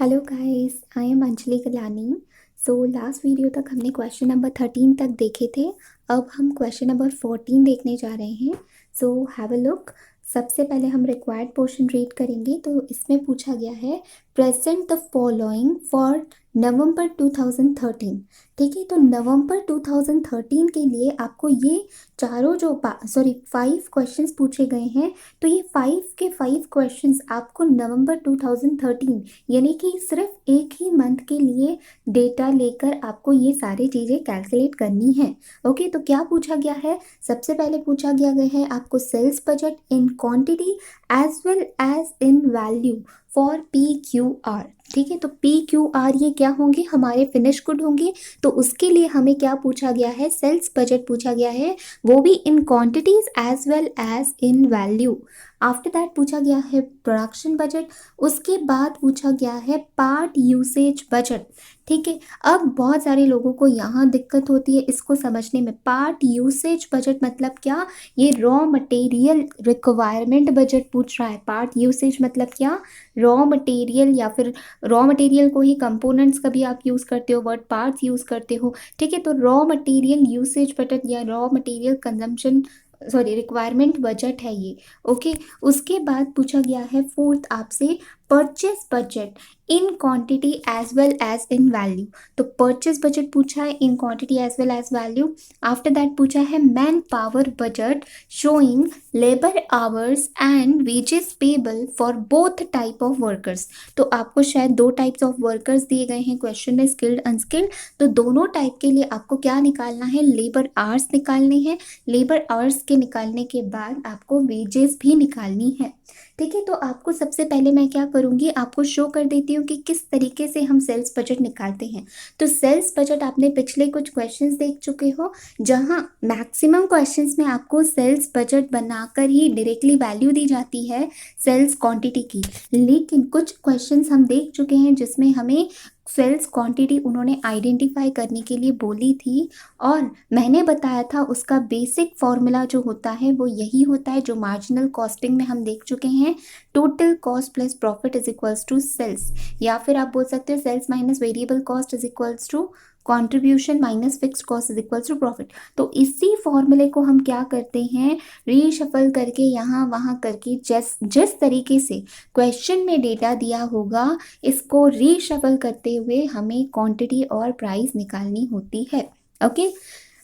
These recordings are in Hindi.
Hello guys, I am Anjali Kalani. So last video तक हमने क्वेश्चन नंबर 13 तक देखे थे। अब हम क्वेश्चन नंबर 14 देखने जा रहे हैं। So have a look. सबसे पहले हम रिक्वायर्ड पोर्शन रीड करेंगे। तो इसमें पूछा गया है प्रेजेंट द फॉलोइंग फॉर नवंबर 2013। ठीक है, तो नवंबर 2013 के लिए आपको ये चारों जो 5 क्वेश्चंस पूछे गए हैं। तो ये 5 के 5 क्वेश्चंस आपको नवंबर 2013 यानी कि सिर्फ एक ही मंथ के लिए डेटा लेकर आपको ये सारी चीज़ें कैलकुलेट करनी है। ओके, तो क्या पूछा गया है? सबसे पहले पूछा गया है आपको sales budget in quantity as well as in value for PQR। ठीक है, तो PQR ये क्या होंगे? हमारे फिनिश गुड होंगे। तो उसके लिए हमें क्या पूछा गया है? सेल्स बजट पूछा गया है, वो भी in quantities as well as in value. After that पूछा गया है प्रोडक्शन बजट। उसके बाद पूछा गया है पार्ट यूसेज बजट। ठीक है, अब बहुत सारे लोगों को यहाँ दिक्कत होती है इसको समझने में। पार्ट यूसेज बजट मतलब क्या? ये रॉ मटेरियल रिक्वायरमेंट बजट पूछ रहा है। पार्ट यूसेज मतलब क्या? रॉ मटेरियल या फिर रॉ मटेरियल को ही कंपोनेंट्स का भी आप यूज़ करते हो, वर्ड पार्ट्स यूज़ करते हो। ठीक है, तो रॉ मटेरियल यूसेज बजट या raw material consumption requirement budget है ये। ओके, उसके बाद पूछा गया है फोर्थ आपसे purchase budget in quantity as well as in value. तो परचेस बजट पूछा है in quantity as well as value. After that पूछा है man power budget showing labour hours and wages payable for both type of workers. तो आपको शायद दो टाइप्स ऑफ वर्कर्स दिए गए हैं क्वेश्चन में, स्किल्ड अनस्किल्ड। तो दोनों टाइप के लिए आपको क्या निकालना है? लेबर आवर्स निकालने हैं। लेबर आवर्स के निकालने के बाद आपको वेजेस भी निकालनी है। ठीक है, तो आपको सबसे पहले मैं क्या करूँगी, आपको शो कर देती हूँ कि किस तरीके से हम सेल्स बजट निकालते हैं। तो सेल्स बजट आपने पिछले कुछ क्वेश्चंस देख चुके हो, जहाँ मैक्सिमम क्वेश्चंस में आपको सेल्स बजट बनाकर ही डायरेक्टली वैल्यू दी जाती है सेल्स क्वांटिटी की। लेकिन कुछ क्वेश्चंस हम देख चुके हैं जिसमें हमें सेल्स क्वांटिटी उन्होंने आइडेंटिफाई करने के लिए बोली थी, और मैंने बताया था उसका बेसिक फॉर्मूला जो होता है वो यही होता है जो मार्जिनल कॉस्टिंग में हम देख चुके हैं। Total cost plus profit is equals to sales, या फिर आप बोल सकते हो sales minus variable cost is equals to contribution minus fixed cost is equals to profit. तो इसी फॉर्मूले को हम क्या करते हैं, रीशफल करके यहाँ वहाँ करके जिस जिस तरीके से क्वेश्चन में डेटा दिया होगा इसको रीशफल करते हुए हमें क्वांटिटी और प्राइस निकालनी होती है। ओके,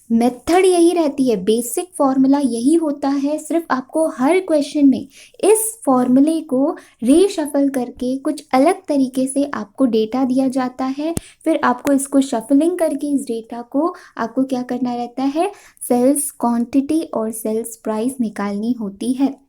मेथड यही रहती है, बेसिक फॉर्मूला यही होता है। सिर्फ आपको हर क्वेश्चन में इस फॉर्मूले को रीशफल करके कुछ अलग तरीके से आपको डेटा दिया जाता है। फिर आपको इसको शफलिंग करके इस डेटा को आपको क्या करना रहता है, सेल्स क्वांटिटी और सेल्स प्राइस निकालनी होती है।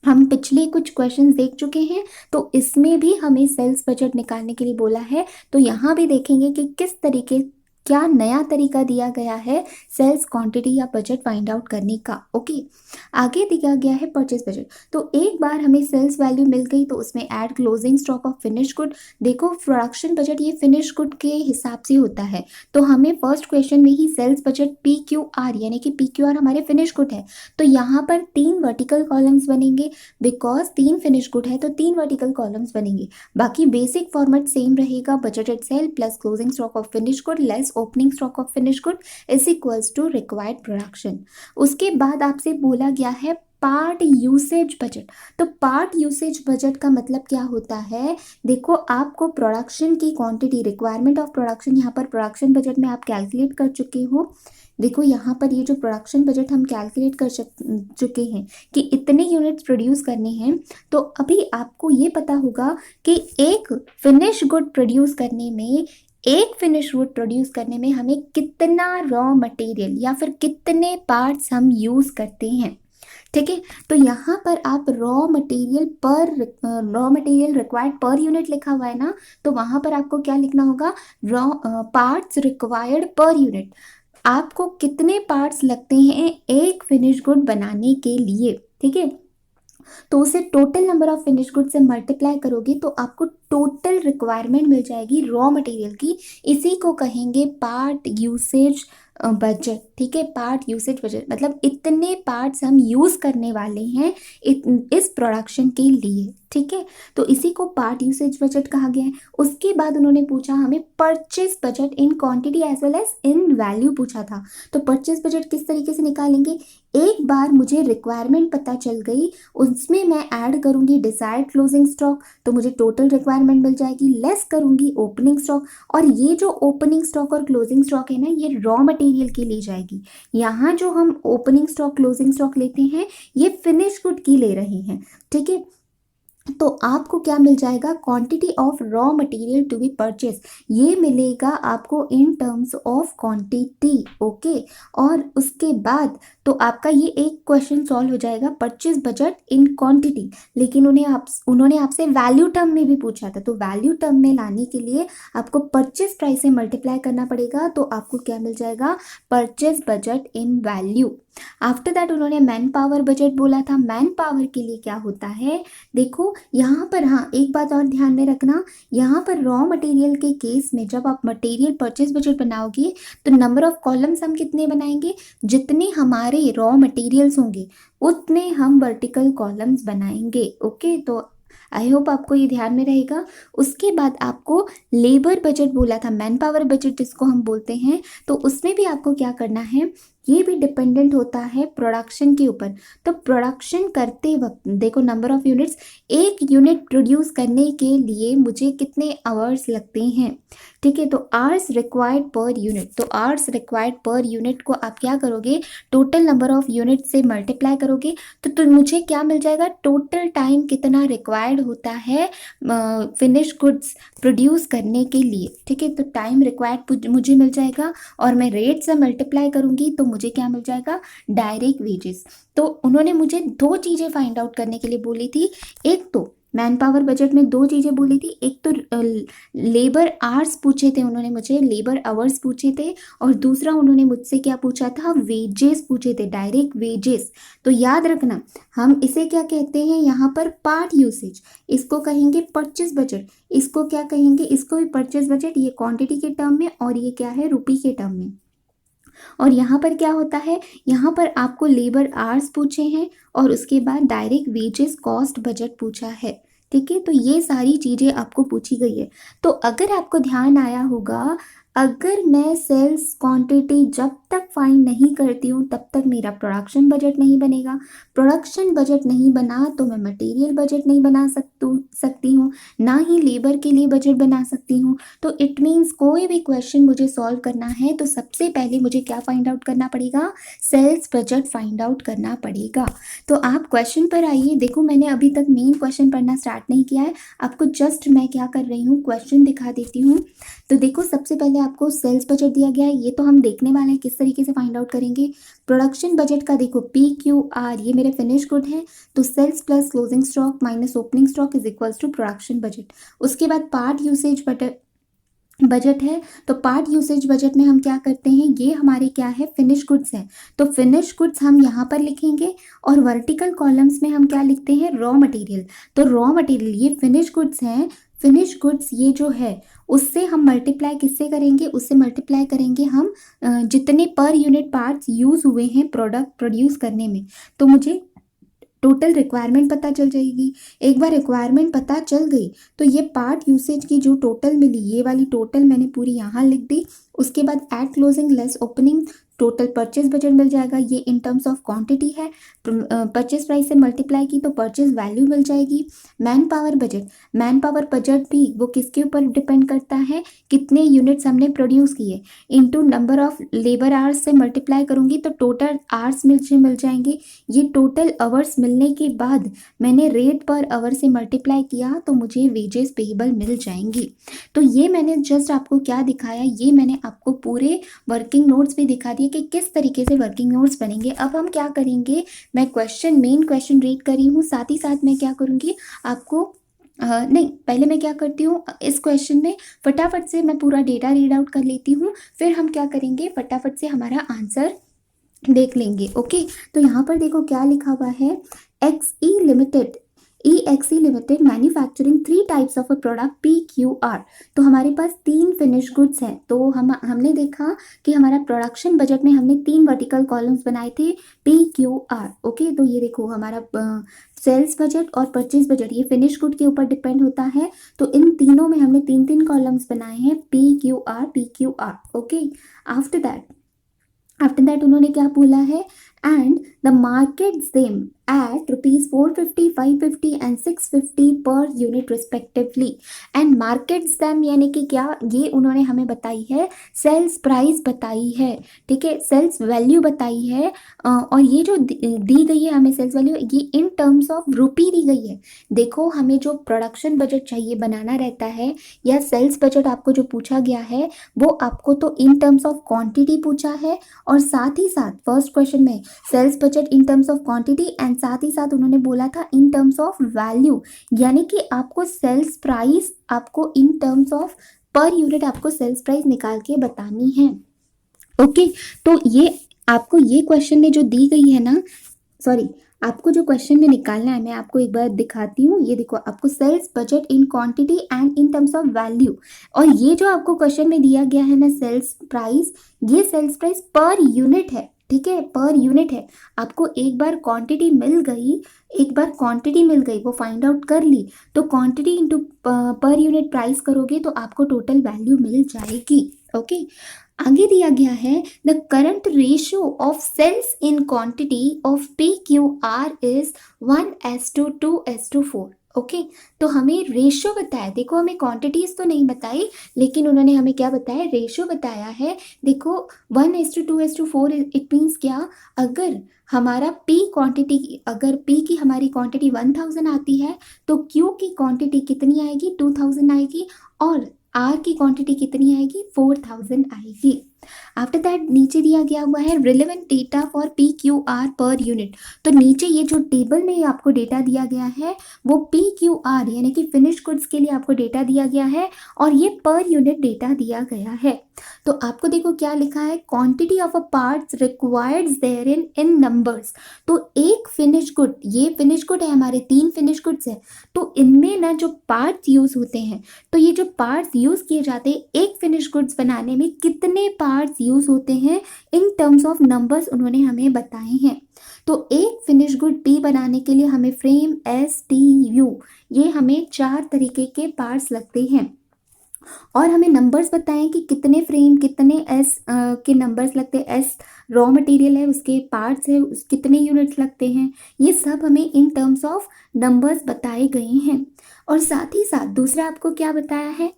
हम पिछले कुछ क्वेश्चंस देख चुके हैं, तो इसमें भी हमें सेल्स बजट निकालने के लिए बोला है। तो यहाँ भी देखेंगे कि किस तरीके, क्या नया तरीका दिया गया है सेल्स क्वांटिटी या बजट फाइंड आउट करने का। ओके, आगे दिया गया है परचेस बजट। तो एक बार हमें सेल्स वैल्यू मिल गई तो उसमें add closing stock of finish good. देखो, प्रोडक्शन बजट ये फिनिश गुड के हिसाब से होता है। तो हमें फर्स्ट क्वेश्चन में ही सेल्स बजट PQR यानी कि PQR हमारे फिनिश गुड है, तो यहाँ पर 3 वर्टिकल कॉलम्स बनेंगे। बिकॉज 3 फिनिश गुड है तो 3 वर्टिकल कॉलम्स बनेंगे। बाकी बेसिक फॉर्मेट सेम रहेगा, budgeted sale plus closing stock of finish good less opening stock of finish good is equals to required production. उसके बाद आपसे बोला गया है पार्ट यूसेज बजट। तो पार्ट यूसेज बजट का मतलब क्या होता है? देखो, आपको प्रोडक्शन की क्वांटिटी, रिक्वायरमेंट ऑफ प्रोडक्शन, यहाँ पर प्रोडक्शन बजट में आप कैलकुलेट कर चुके हो। देखो, यहाँ पर ये जो प्रोडक्शन बजट हम कैलकुलेट कर चुके हैं कि इतने यूनिट्स प्रोड्यूस करने हैं। तो अभी आपको ये पता होगा कि एक फिनिश गुड प्रोड्यूस करने में, एक फिनिश गुड प्रोड्यूस करने में हमें कितना रॉ मटेरियल या फिर कितने पार्ट्स हम यूज़ करते हैं। ठीक है, तो यहाँ पर आप raw material required per unit लिखा हुआ है ना, तो वहाँ पर आपको क्या लिखना होगा, raw parts required per unit. आपको कितने पार्ट्स लगते हैं एक फिनिश गुड बनाने के लिए। ठीक है, तो उसे total number of finish good से मल्टीप्लाई करोगे तो आपको टोटल रिक्वायरमेंट मिल जाएगी रॉ मटेरियल की। इसी को कहेंगे पार्ट यूसेज बजट, ठीक है, पार्ट यूसेज बजट मतलब इतने पार्ट्स हम यूज़ करने वाले हैं इस प्रोडक्शन के लिए, ठीक है। तो इसी को पार्ट यूसेज बजट कहा गया है। उसके बाद उन्होंने पूछा हमें purchase budget in quantity as well as in value पूछा था। तो परचेज बजट किस तरीके से निकालेंगे, एक बार मुझे रिक्वायरमेंट पता चल गई, उसमें मैं ऐड करूंगी डिजायर्ड क्लोजिंग स्टॉक, तो मुझे टोटल रिक्वायरमेंट मिल जाएगी, लेस करूंगी ओपनिंग स्टॉक, और ये जो ओपनिंग स्टॉक और क्लोजिंग स्टॉक है ना, ये रॉ मटेरियल की ली जाएगी। यहाँ जो हम ओपनिंग स्टॉक क्लोजिंग स्टॉक लेते हैं ये फिनिश गुड की ले रहे हैं, ठीक है। तो आपको क्या मिल जाएगा, quantity of raw material to be purchase, ये मिलेगा आपको in terms of quantity, okay. और उसके बाद तो आपका ये एक क्वेश्चन सॉल्व हो जाएगा, परचेज बजट इन क्वांटिटी। लेकिन उन्होंने आपसे वैल्यू टर्म में भी पूछा था, तो वैल्यू टर्म में लाने के लिए आपको परचेज प्राइस से मल्टीप्लाई करना पड़ेगा, तो आपको क्या मिल जाएगा, purchase budget in value. After that उन्होंने मैन पावर बजट बोला था। मैन पावर के लिए क्या होता है, देखो यहाँ पर, हाँ एक बात और ध्यान में रखना, यहाँ पर रॉ मटेरियल के केस में जब आप मटेरियल परचेज बजट बनाओगे तो नंबर ऑफ कॉलम्स हम कितने बनाएंगे, जितने हमारे रॉ मटेरियल्स होंगे उतने हम वर्टिकल कॉलम्स बनाएंगे, ओके। तो आई होप आपको ये ध्यान में रहेगा। उसके बाद आपको लेबर बजट बोला था, मैन पावर बजट जिसको हम बोलते हैं, तो उसमें भी आपको क्या करना है, ये भी डिपेंडेंट होता है प्रोडक्शन के ऊपर। तो प्रोडक्शन करते वक्त देखो नंबर ऑफ यूनिट्स, एक यूनिट प्रोड्यूस करने के लिए मुझे कितने आवर्स लगते हैं, ठीक है। तो आवर्स रिक्वायर्ड पर यूनिट, तो आवर्स रिक्वायर्ड पर यूनिट को आप क्या करोगे, टोटल नंबर ऑफ यूनिट से मल्टीप्लाई करोगे, तो मुझे क्या मिल जाएगा, टोटल टाइम कितना रिक्वायर्ड होता है फिनिश गुड्स प्रोड्यूस करने के लिए, ठीक है। तो टाइम रिक्वायर्ड मुझे मिल जाएगा, और मैं रेट से मल्टीप्लाई करूंगी तो मुझे क्या मिल जाएगा, डायरेक्ट वेजेस। तो उन्होंने मुझे दो चीज़ें फाइंड आउट करने के लिए बोली थी, एक तो मैन पावर बजट में दो चीज़ें बोली थी, एक तो लेबर आवर्स पूछे थे उन्होंने मुझे, लेबर आवर्स पूछे थे, और दूसरा उन्होंने मुझसे क्या पूछा था, वेजेस पूछे थे, डायरेक्ट वेजेस। तो याद रखना हम इसे क्या कहते हैं, यहाँ पर पार्ट यूसेज, इसको कहेंगे परचेज बजट, इसको क्या कहेंगे, इसको भी परचेज बजट, ये क्वांटिटी के टर्म में और ये क्या है, रुपी के टर्म में। और यहाँ पर क्या होता है, यहाँ पर आपको लेबर आवर्स पूछे हैं और उसके बाद डायरेक्ट वेजेस कॉस्ट बजट पूछा है, ठीक है। तो ये सारी चीज़ें आपको पूछी गई है। तो अगर आपको ध्यान आया होगा, अगर मैं सेल्स क्वांटिटी जब तक फाइंड नहीं करती हूँ तब तक मेरा प्रोडक्शन बजट नहीं बनेगा, प्रोडक्शन बजट नहीं बना तो मैं मटेरियल बजट नहीं बना सकती हूँ, ना ही लेबर के लिए बजट बना सकती हूँ। तो इट मीन्स कोई भी क्वेश्चन मुझे सॉल्व करना है तो सबसे पहले मुझे क्या फाइंड आउट करना पड़ेगा, सेल्स बजट फाइंड आउट करना पड़ेगा। तो आप क्वेश्चन पर आइए, देखो मैंने अभी तक मेन क्वेश्चन पढ़ना स्टार्ट नहीं किया है, आपको जस्ट मैं क्या कर रही हूँ, क्वेश्चन दिखा देती हूँ। तो देखो सबसे पहले आपको सेल्स बजट दिया गया है, ये तो हम देखने वाले हैं किस तरीके से फाइंड आउट करेंगे। प्रोडक्शन बजट का देखो PQR, ये मेरे फिनिश गुड है, तो sales plus closing stock minus opening stock is equals to production budget. उसके बाद पार्ट यूसेज बजट है, तो पार्ट यूसेज बजट में हम क्या करते हैं, ये हमारे क्या है, फिनिश गुड्स हैं, तो फिनिश गुड्स हम यहाँ पर लिखेंगे, और वर्टिकल कॉलम्स में हम क्या लिखते हैं, रॉ मटेरियल। तो रॉ मटेरियल ये फिनिश गुड्स हैं, फिनिश गुड्स ये जो है उससे हम मल्टीप्लाई किससे करेंगे, उससे मल्टीप्लाई करेंगे हम जितने पर यूनिट पार्ट्स यूज़ हुए हैं प्रोडक्ट प्रोड्यूस करने में, तो मुझे टोटल रिक्वायरमेंट पता चल जाएगी। एक बार रिक्वायरमेंट पता चल गई तो ये पार्ट यूसेज की जो टोटल मिली, ये वाली टोटल मैंने पूरी यहाँ लिख दी। उसके बाद at closing less opening total purchase budget मिल जाएगा, ये इन टर्म्स ऑफ क्वांटिटी है, परचेज प्राइस से मल्टीप्लाई की तो परचेज वैल्यू मिल जाएगी। Man power budget, man power budget भी वो किसके ऊपर डिपेंड करता है, कितने यूनिट्स हमने प्रोड्यूस किए, into number of labour hours से मल्टीप्लाई करूंगी तो टोटल आवर्स मिल जाएंगे। ये टोटल आवर्स मिलने के बाद मैंने रेट पर आवर से मल्टीप्लाई किया तो मुझे वेजेस पेएबल मिल जाएंगी। तो ये मैंने जस्ट आपको क्या दिखाया, ये मैंने आपको पूरे वर्किंग नोट्स भी दिखा दिए कि किस तरीके से वर्किंग नोट्स बनेंगे। अब हम क्या करेंगे, मैं मेन क्वेश्चन रीड कर रही हूँ, साथ ही साथ मैं क्या करूँगी आपको नहीं, पहले मैं क्या करती हूँ, इस क्वेश्चन में फटाफट से मैं पूरा डेटा रीड आउट कर लेती हूँ, फिर हम क्या करेंगे, फटाफट से हमारा आंसर देख लेंगे, ओके। तो यहाँ पर देखो क्या लिखा हुआ है, XE limited EXE limited manufacturing 3 types of a product PQR। तो हमारे पास 3 फिनिश गुड्स हैं। तो हमने देखा कि हमारा प्रोडक्शन बजट में हमने 3 वर्टिकल कॉलम्स बनाए थे PQR। ओके, तो ये देखो हमारा सेल्स बजट और परचेज बजट ये फिनिश गुड के ऊपर डिपेंड होता है। तो इन तीनों में हमने 3 कॉलम्स बनाए हैं PQR। ओके, आफ्टर दैट उन्होंने क्या बोला है, and the market same at ₹450, ₹550 and ₹650 पर unit respectively. And market same यानी कि क्या, ये उन्होंने हमें बताई है सेल्स प्राइस बताई है, ठीक है, सेल्स वैल्यू बताई है। और ये जो दी गई है हमें सेल्स वैल्यू, ये इन टर्म्स ऑफ रुपी दी गई है। देखो हमें जो प्रोडक्शन बजट चाहिए बनाना रहता है या सेल्स बजट आपको जो पूछा गया है वो आपको तो इन टर्म्स ऑफ क्वांटिटी पूछा है, और साथ ही साथ फर्स्ट क्वेश्चन में sales budget in terms of quantity and साथ ही साथ उन्होंने बोला था इन टर्म्स ऑफ वैल्यू, यानी कि आपको सेल्स प्राइस आपको in terms of per unit आपको सेल्स प्राइस निकाल के बतानी है। ओके, तो ये आपको ये क्वेश्चन में जो दी गई है ना, सॉरी, आपको जो क्वेश्चन में निकालना है मैं आपको एक बार दिखाती हूँ। ये देखो आपको sales budget in quantity and in terms of value, और ये जो आपको क्वेश्चन में दिया गया है ना सेल्स प्राइस, ये सेल्स प्राइस पर यूनिट है, ठीक है, पर यूनिट है। आपको एक बार क्वांटिटी मिल गई, वो फाइंड आउट कर ली, तो quantity into per unit price करोगे तो आपको टोटल वैल्यू मिल जाएगी। ओके, आगे दिया गया है the current ratio of sales in quantity of PQR is 1:2:4। Okay, तो हमें रेशियो बताया, देखो हमें क्वांटिटीज तो नहीं बताई, लेकिन उन्होंने हमें क्या बताया, रेशियो बताया है। देखो 1:2:4 इट मीन्स क्या, अगर हमारा P क्वांटिटी, अगर P की हमारी क्वांटिटी 1000 आती है तो Q की क्वांटिटी कितनी आएगी, 2000 आएगी, और R की क्वांटिटी कितनी आएगी, 4000 आएगी। आफ्टर दैट नीचे दिया गया हुआ है relevant data for PQR per unit. तो नीचे ये जो टेबल में आपको डेटा दिया गया है वो PQR यानी कि फिनिश गुड्स के लिए आपको डेटा दिया गया है, और ये पर यूनिट डेटा दिया गया है। तो आपको देखो क्या लिखा है, quantity of a parts required there in numbers. तो एक फिनिश गुड, ये फिनिश गुड है, हमारे 3 फिनिश गुड्स है, तो इनमें ना जो पार्ट्स यूज होते हैं, तो ये जो पार्ट्स यूज किए जाते हैं एक फिनिश गुड्स बनाने में, कितने पार्ट्स यूज होते हैं इन टर्म्स ऑफ नंबर्स उन्होंने हमें बताए हैं। तो एक फिनिश गुड P बनाने के लिए हमें फ्रेम STU, ये हमें 4 तरीके के पार्ट्स लगते हैं, और हमें नंबर्स बताएं कि कितने फ्रेम, कितने एस के नंबर्स लगते हैं, एस रॉ मटेरियल है उसके पार्ट्स है, कितने यूनिट्स लगते हैं, ये सब हमें इन टर्म्स ऑफ नंबर्स बताए गए हैं। और साथ ही साथ दूसरा आपको क्या बताया है,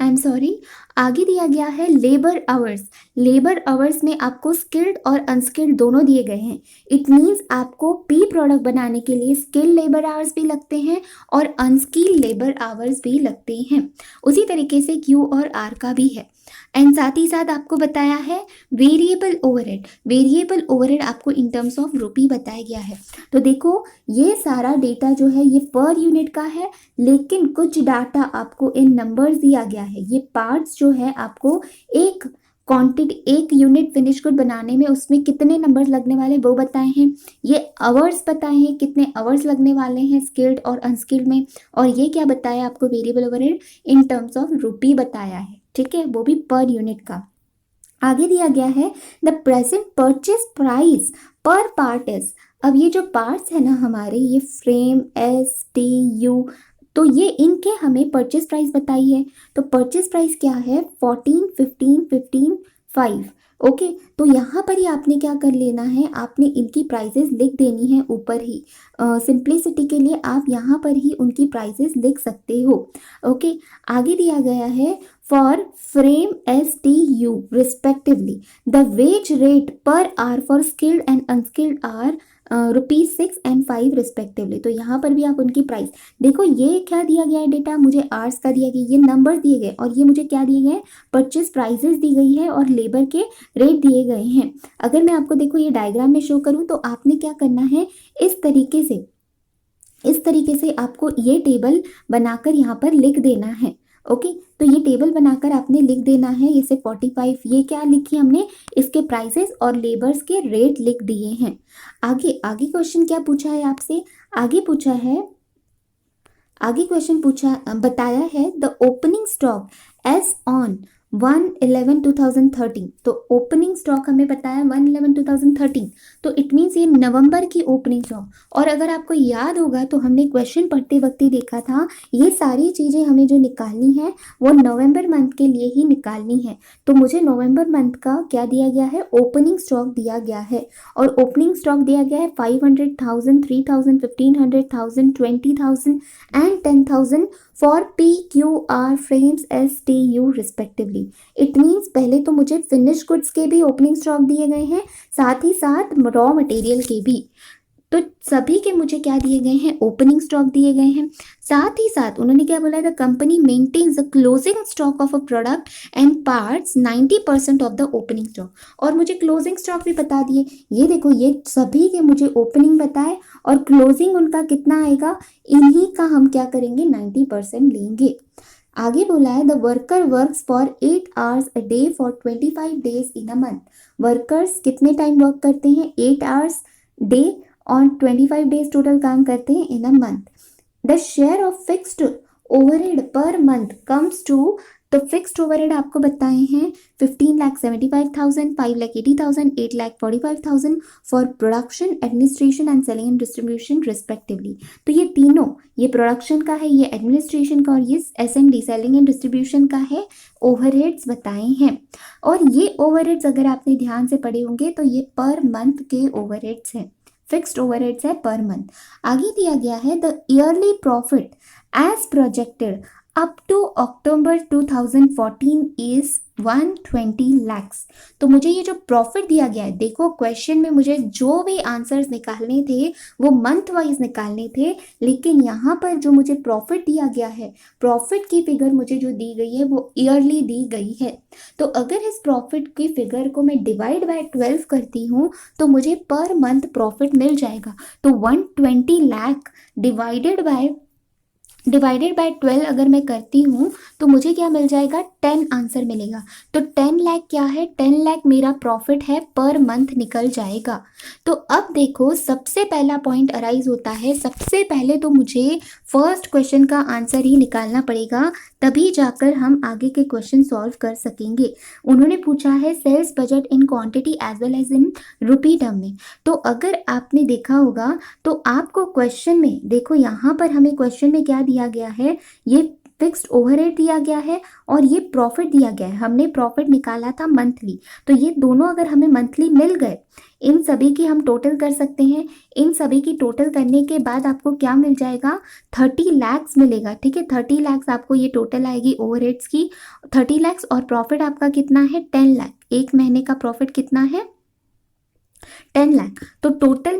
आई एम सॉरी, आगे दिया गया है लेबर आवर्स। लेबर आवर्स में आपको स्किल्ड और अनस्किल्ड दोनों दिए गए हैं। इट मीन्स आपको P प्रोडक्ट बनाने के लिए स्किल्ड लेबर आवर्स भी लगते हैं और अनस्किल्ड लेबर आवर्स भी लगते हैं। उसी तरीके से Q और R का भी है। एंड साथ ही साथ आपको बताया है वेरिएबल ओवरहेड। वेरिएबल ओवरहेड आपको इन टर्म्स ऑफ रुपी बताया गया है। तो देखो ये सारा डेटा जो है ये पर यूनिट का है, लेकिन कुछ डाटा आपको इन नंबर्स दिया गया है। ये पार्ट्स जो है आपको एक क्वांटिटी, एक यूनिट फिनिश गुड बनाने में उसमें कितने नंबर्स लगने वाले वो बताए हैं। ये आवर्स बताए हैं, कितने आवर्स लगने वाले हैं स्किल्ड और अनस्किल्ड में, और ये क्या बताया आपको, variable overhead in terms of रुपी बताया है, ठीक है, वो भी पर यूनिट का। आगे दिया गया है द प्रेजेंट परचेज प्राइस पर पार्ट इज। अब ये जो पार्ट्स है ना हमारे, ये फ्रेम STU, तो ये इनके हमें परचेज प्राइस बताई है। तो परचेज प्राइस क्या है, 14, 15, 15, 5। ओके, तो यहाँ पर ही आपने क्या कर लेना है, आपने इनकी प्राइजेस लिख देनी है ऊपर ही। सिंप्लिसिटी के लिए आप यहाँ पर ही उनकी प्राइजेस लिख सकते हो। ओके, आगे दिया गया है for frame STU respectively the wage rate per hour for skilled and unskilled are ₹6 and 5 respectively. तो यहाँ पर भी आप उनकी प्राइस देखो, ये क्या दिया गया है डेटा, मुझे आर्स का दिया गया, ये नंबर दिए गए, और ये मुझे क्या दिए गए, परचेज प्राइजेस दी गई है और लेबर के रेट दिए गए हैं। अगर मैं आपको देखो ये डायग्राम में शो करूँ तो आपने क्या करना है, इस तरीके से आपको ये टेबल बनाकर यहाँ पर लिख देना है। ओके, तो ये टेबल बनाकर आपने लिख देना है। इसे 45 ये क्या लिखी हमने, इसके प्राइसेस और लेबर्स के रेट लिख दिए हैं। आगे आगे क्वेश्चन क्या पूछा है आपसे, आगे पूछा है, आगे क्वेश्चन पूछा बताया है the opening stock as on 1/11/2013। तो ओपनिंग स्टॉक हमें बताया 1/11/2013, तो इट मीन्स ये नवंबर की ओपनिंग स्टॉक। और अगर आपको याद होगा तो हमने क्वेश्चन पढ़ते वक्त ही देखा था, ये सारी चीज़ें हमें जो निकालनी है वो नवंबर मंथ के लिए ही निकालनी है। तो मुझे नवंबर मंथ का क्या दिया गया है, ओपनिंग स्टॉक दिया गया है। और ओपनिंग स्टॉक दिया गया है 500,000, 3,000, 1,500,000, 20,000 and 10,000 for PQR frames STU respectively। It means पहले तो मुझे फिनिश गुड्स के भी ओपनिंग स्टॉक दिए गए हैं, साथ ही साथ रॉ मटेरियल के भी। तो सभी के मुझे क्या दिए गए हैं, ओपनिंग स्टॉक दिए गए हैं। साथ ही साथ उन्होंने क्या बोला है, the company maintains the closing stock of a product and parts 90% of the opening stock. और मुझे क्लोजिंग स्टॉक भी बता दिए। ये देखो, ये सभी के मुझे ओपनिंग बताए और क्लोजिंग उनका कितना आएगा, इन्हीं का हम क्या करेंगे, 90% लेंगे। आगे बोला है the worker works for 8 hours a day for 25 days in a month। Workers कितने टाइम वर्क करते हैं, 8 hours डे और 25 डेज टोटल काम करते हैं in a month. The share of fixed overhead per month comes to, तो फिक्स्ड ओवरहेड आपको बताए हैं 15,75,000, 5,80,000, 8,45,000 for production, administration and selling and distribution respectively. तो ये तीनों, ये प्रोडक्शन का है, ये एडमिनिस्ट्रेशन का और ये S&D सेलिंग एंड डिस्ट्रीब्यूशन का है, ओवरहेड्स बताए हैं। और ये ओवरहेड्स अगर आपने ध्यान से पढ़े होंगे तो ये पर मंथ के ओवरहेड्स हैं, फिक्स्ड ओवरहेड्स है पर मंथ। आगे दिया गया है the yearly profit as projected up to October 2014 is 120 lakhs। तो मुझे ये जो प्रॉफिट दिया गया है, देखो क्वेश्चन में मुझे जो भी आंसर्स निकालने थे वो मंथ वाइज निकालने थे, लेकिन यहाँ पर जो मुझे प्रॉफिट दिया गया है, प्रॉफिट की फिगर मुझे जो दी गई है वो ईयरली दी गई है। तो अगर इस प्रॉफिट की फिगर को मैं डिवाइड बाय 12 करती हूँ तो मुझे पर मंथ प्रॉफिट मिल जाएगा। तो 120 लाख डिवाइडेड बाय 12 अगर मैं करती हूँ तो मुझे क्या मिल जाएगा, 10 आंसर मिलेगा। तो 10 लाख क्या है, 10 लाख मेरा प्रॉफिट है, पर मंथ निकल जाएगा। तो अब देखो सबसे पहला पॉइंट अराइज होता है, सबसे पहले तो मुझे फर्स्ट क्वेश्चन का आंसर ही निकालना पड़ेगा, तभी जाकर हम आगे के क्वेश्चन सॉल्व कर सकेंगे। उन्होंने पूछा है sales budget in quantity as well as in rupee term में। तो अगर आपने देखा होगा तो आपको क्वेश्चन में देखो, यहाँ पर हमें क्वेश्चन में क्या दिया गया है, ये फिक्स्ड ओवरहेड दिया गया है और ये प्रॉफिट दिया गया है। हमने प्रॉफिट निकाला था मंथली, तो ये दोनों अगर हमें मंथली मिल गए, इन सभी की हम टोटल कर सकते हैं। इन सभी की टोटल करने के बाद आपको क्या मिल जाएगा, 30 lakhs मिलेगा। ठीक है, 30 lakhs आपको ये टोटल आएगी ओवरहेड्स की, 30 lakhs। और प्रॉफिट आपका कितना है, 10 लाख। एक महीने का प्रॉफिट कितना है, 10 लाख। तो टोटल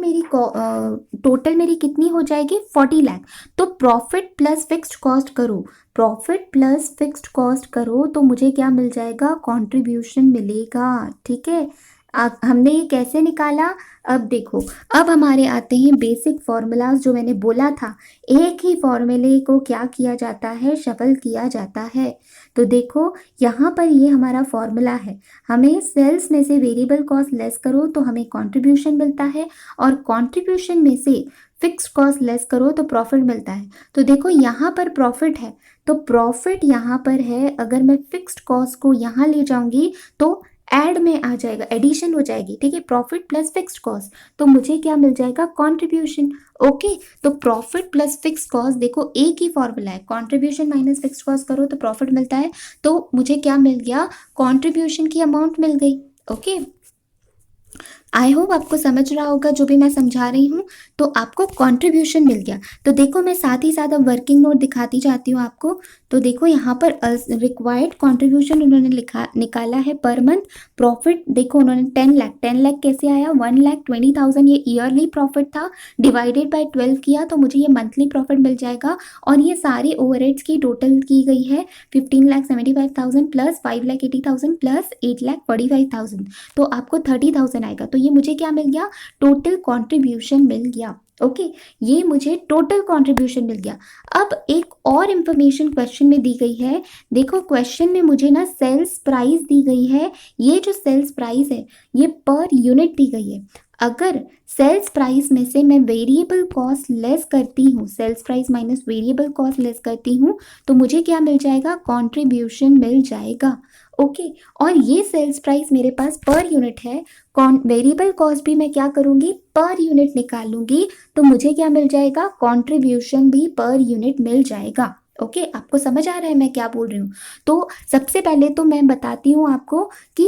मेरी कितनी हो जाएगी, 40 लाख। तो प्रॉफिट प्लस फिक्स्ड कॉस्ट करो, प्रॉफिट प्लस फिक्स्ड कॉस्ट करो तो मुझे क्या मिल जाएगा, कंट्रीब्यूशन मिलेगा। ठीक है, हमने ये कैसे निकाला, अब देखो, अब हमारे आते हैं बेसिक फॉर्मूलाज। जो मैंने बोला था, एक ही फॉर्मूले को क्या किया जाता है, शफल किया जाता है। तो देखो यहाँ पर ये हमारा फॉर्मूला है, हमें सेल्स में से वेरिएबल कॉस्ट लेस करो तो हमें कंट्रीब्यूशन मिलता है, और कंट्रीब्यूशन में से फिक्स्ड कॉस्ट लेस करो तो प्रॉफिट मिलता है। तो देखो यहाँ पर प्रॉफिट है, तो प्रॉफिट यहाँ पर है, अगर मैं फिक्स्ड कॉस्ट को यहाँ ले जाऊंगी तो ऐड में आ जाएगा, एडिशन हो जाएगी। ठीक है, प्रॉफिट प्लस फिक्स्ड कॉस्ट, तो मुझे क्या मिल जाएगा, कंट्रीब्यूशन। ओके, तो प्रॉफिट प्लस फिक्स्ड कॉस्ट, देखो एक ही फॉर्मूला है, कंट्रीब्यूशन माइनस फिक्स्ड कॉस्ट करो तो प्रॉफिट मिलता है। तो मुझे क्या मिल गया, कंट्रीब्यूशन की अमाउंट मिल गई। ओके, आई होप आपको समझ रहा होगा जो भी मैं समझा रही हूँ। तो आपको कंट्रीब्यूशन मिल गया। तो देखो मैं साथ ही साथ अब वर्किंग नोट दिखाती जाती हूँ आपको। तो देखो यहाँ पर रिक्वायर्ड कंट्रीब्यूशन उन्होंने निकाला है पर मंथ। प्रॉफिट देखो उन्होंने 10 लाख, 10 लाख कैसे आया, 1,20,000 ये ईयरली प्रॉफिट था, डिवाइडेड बाय 12 किया तो मुझे ये मंथली प्रॉफिट मिल जाएगा। और ये सारे ओवरहेड्स की टोटल की गई है 15,75,000 प्लस 5,80,000 प्लस 8,45,000, तो आपको 30,000 आएगा। तो तो ये मुझे क्या मिल गया, टोटल कॉन्ट्रीब्यूशन मिल गया। ओके, ये मुझे टोटल कॉन्ट्रीब्यूशन मिल गया। अब एक और इंफॉर्मेशन क्वेश्चन में दी गई है। देखो क्वेश्चन में मुझे ना सेल्स प्राइस दी गई है। ये जो सेल्स प्राइस है ये पर यूनिट दी गई है। अगर सेल्स प्राइस में से मैं वेरिएबल कॉस्ट लेस करती हूँ, sales price minus variable cost less करती हूँ, तो मुझे क्या मिल जाएगा, कॉन्ट्रीब्यूशन मिल जाएगा। ओके, और ये सेल्स प्राइस मेरे पास पर यूनिट है, वेरिएबल कॉस्ट भी मैं क्या करूँगी, पर यूनिट निकालूंगी, तो मुझे क्या मिल जाएगा, कॉन्ट्रीब्यूशन भी पर यूनिट मिल जाएगा। ओके, आपको समझ आ रहा है मैं क्या बोल रही हूँ। तो सबसे पहले तो मैं बताती हूँ आपको कि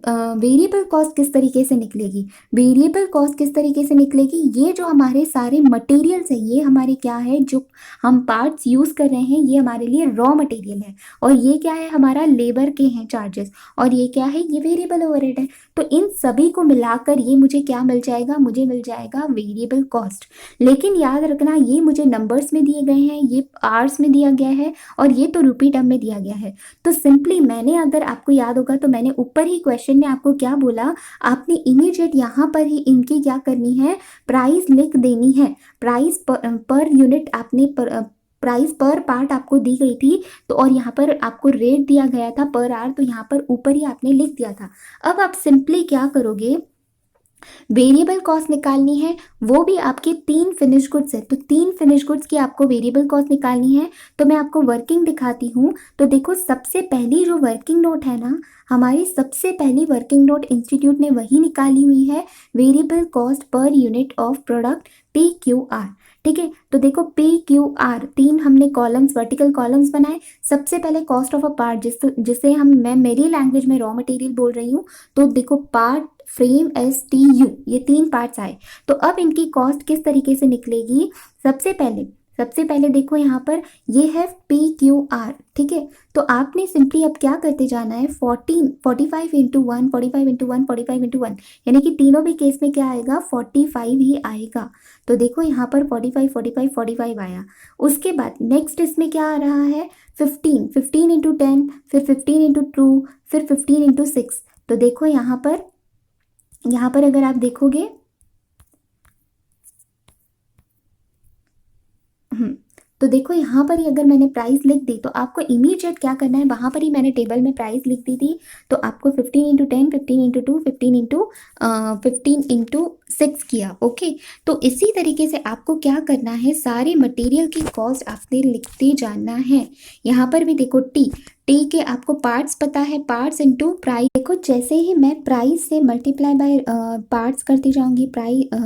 वेरिएबल कॉस्ट किस तरीके से निकलेगी। वेरिएबल कॉस्ट किस तरीके से निकलेगी, ये जो हमारे सारे मटेरियल्स है, ये हमारे क्या है, जो हम पार्ट्स यूज़ कर रहे हैं, ये हमारे लिए रॉ मटेरियल है, और ये क्या है, हमारा लेबर के हैं चार्जेस, और ये क्या है, ये वेरिएबल ओवरहेड है। तो इन सभी को मिलाकर ये मुझे क्या मिल जाएगा, मुझे मिल जाएगा वेरिएबल कॉस्ट। लेकिन याद रखना, ये मुझे नंबर्स में दिए गए हैं, ये आवर्स में दिया गया है, और ये तो रुपी टर्म में दिया गया है। तो सिंपली मैंने, अगर आपको याद होगा तो मैंने ऊपर ही क्वेश्चन में आपको क्या बोला, आपने इमीडिएट यहाँ पर ही इनकी क्या करनी है, प्राइस लिख देनी है। प्राइस पर यूनिट आपने प्राइस पर पार्ट आपको दी गई थी, तो और यहाँ पर आपको रेट दिया गया था पर आवर, तो यहाँ पर ऊपर ही आपने लिख दिया था। अब आप सिंपली क्या करोगे, वेरिएबल कॉस्ट निकालनी है, वो भी आपके 3 फिनिश गुड्स है, तो 3 फिनिश गुड्स की आपको वेरिएबल कॉस्ट निकालनी है। तो मैं आपको वर्किंग दिखाती हूँ। तो देखो सबसे पहली जो वर्किंग नोट है ना, हमारी सबसे पहली वर्किंग नोट इंस्टीट्यूट ने वही निकाली हुई है, variable cost per unit of product PQR। ठीक है, तो देखो PQR 3 हमने कॉलम्स, वर्टिकल कॉलम्स बनाए। सबसे पहले कॉस्ट ऑफ अ पार्ट, जिसे मैं मेरी लैंग्वेज में रॉ मटेरियल बोल रही हूँ, तो देखो पार्ट, फ्रेम, STU, ये 3 पार्ट्स आए। तो अब इनकी कॉस्ट किस तरीके से निकलेगी, सबसे पहले देखो यहाँ पर ये है PQR। ठीक है, तो आपने सिंपली अब क्या करते जाना है, 45 इंटू 1, 45 इंटू 1, 45 इंटू 1, यानी कि तीनों भी केस में क्या आएगा, 45 ही आएगा। तो देखो यहाँ पर 45 45 45 आया। उसके बाद नेक्स्ट इसमें क्या आ रहा है, 15 इंटू 10, फिर 15 इंटू 2, फिर 15 इंटू 6। तो देखो यहाँ पर अगर आप देखोगे, तो देखो यहाँ पर ही अगर मैंने प्राइस लिख दी, तो आपको इमीडिएट क्या करना है, वहाँ पर ही मैंने टेबल में प्राइस लिख दी थी। तो आपको 15 इंटू 10, 15 इंटू 2, 15 इंटू 6 किया। ओके, तो इसी तरीके से आपको क्या करना है, सारे मटेरियल की कॉस्ट आपने लिखते जाना है। यहाँ पर भी देखो टी के आपको पार्ट्स पता है, पार्ट्स इंटू प्राइस। देखो जैसे ही मैं प्राइस से मल्टीप्लाई बाय पार्ट्स करती जाऊंगी,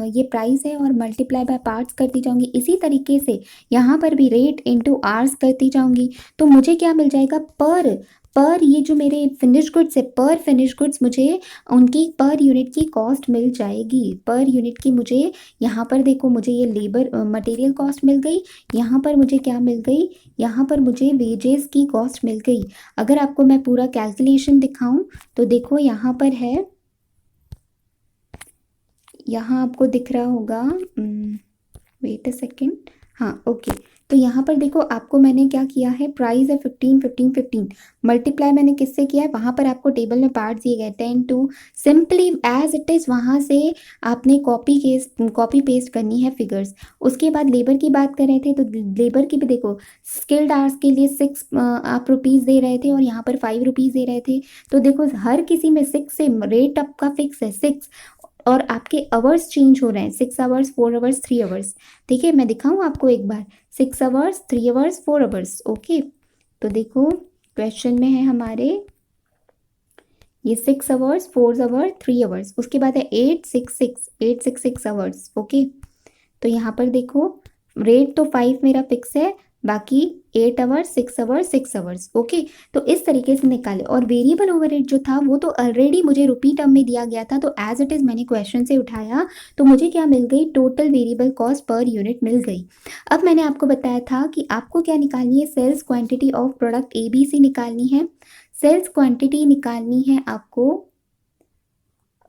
ये प्राइस है और मल्टीप्लाई बाय पार्ट्स करती जाऊंगी, इसी तरीके से यहाँ पर भी रेट इंटू आवर्स करती जाऊंगी। तो मुझे क्या मिल जाएगा, पर ये जो मेरे फिनिश गुड्स है, पर फिनिश गुड्स मुझे उनकी पर यूनिट की कॉस्ट मिल जाएगी। पर यूनिट की मुझे, यहाँ पर देखो मुझे ये लेबर मटेरियल कॉस्ट मिल गई, यहाँ पर मुझे क्या मिल गई, यहाँ पर मुझे वेजेस की कॉस्ट मिल गई। अगर आपको मैं पूरा कैलकुलेशन दिखाऊं तो देखो यहाँ पर है, यहाँ आपको दिख रहा होगा, वेट अ सेकेंड, हाँ ओके। तो यहाँ पर देखो आपको मैंने क्या किया है, प्राइस है 15 15 15, मल्टीप्लाई मैंने किससे किया है, वहाँ पर आपको टेबल में पार्ट दिए गए 10 two, simply as it is वहाँ से आपने कॉपी पेस्ट करनी है फिगर्स। उसके बाद लेबर की बात कर रहे थे, तो लेबर की भी देखो, स्किल्ड आवर्स के लिए 6 आप रुपीज़ दे रहे थे और यहाँ पर 5 रुपीज़ दे रहे थे। तो देखो हर किसी में 6 से रेट आपका फिक्स है 6, और आपके आवर्स चेंज हो रहे हैं, 6 आवर्स, 4 आवर्स, 3 आवर्स। ठीक है, मैं दिखाऊं आपको एक बार, 6 आवर्स, 3 आवर्स, 4 आवर्स। ओके, तो देखो क्वेश्चन में है हमारे ये 6 आवर्स, 4 आवर्स, 3 आवर्स, उसके बाद है 866 आवर्स। ओके, तो यहाँ पर देखो रेट तो 5 मेरा फिक्स है, बाकी 8 आवर्स, 6 आवर्स, 6 आवर्स। ओके, तो इस तरीके से निकाले। और वेरिएबल ओवरहेड जो था वो तो ऑलरेडी मुझे रुपी टर्म में दिया गया था, तो एज इट इज़ मैंने क्वेश्चन से उठाया, तो मुझे क्या मिल गई, total variable cost per unit मिल गई। अब मैंने आपको बताया था कि आपको क्या निकालनी है, sales quantity of product ABC निकालनी है। सेल्स क्वांटिटी निकालनी है आपको,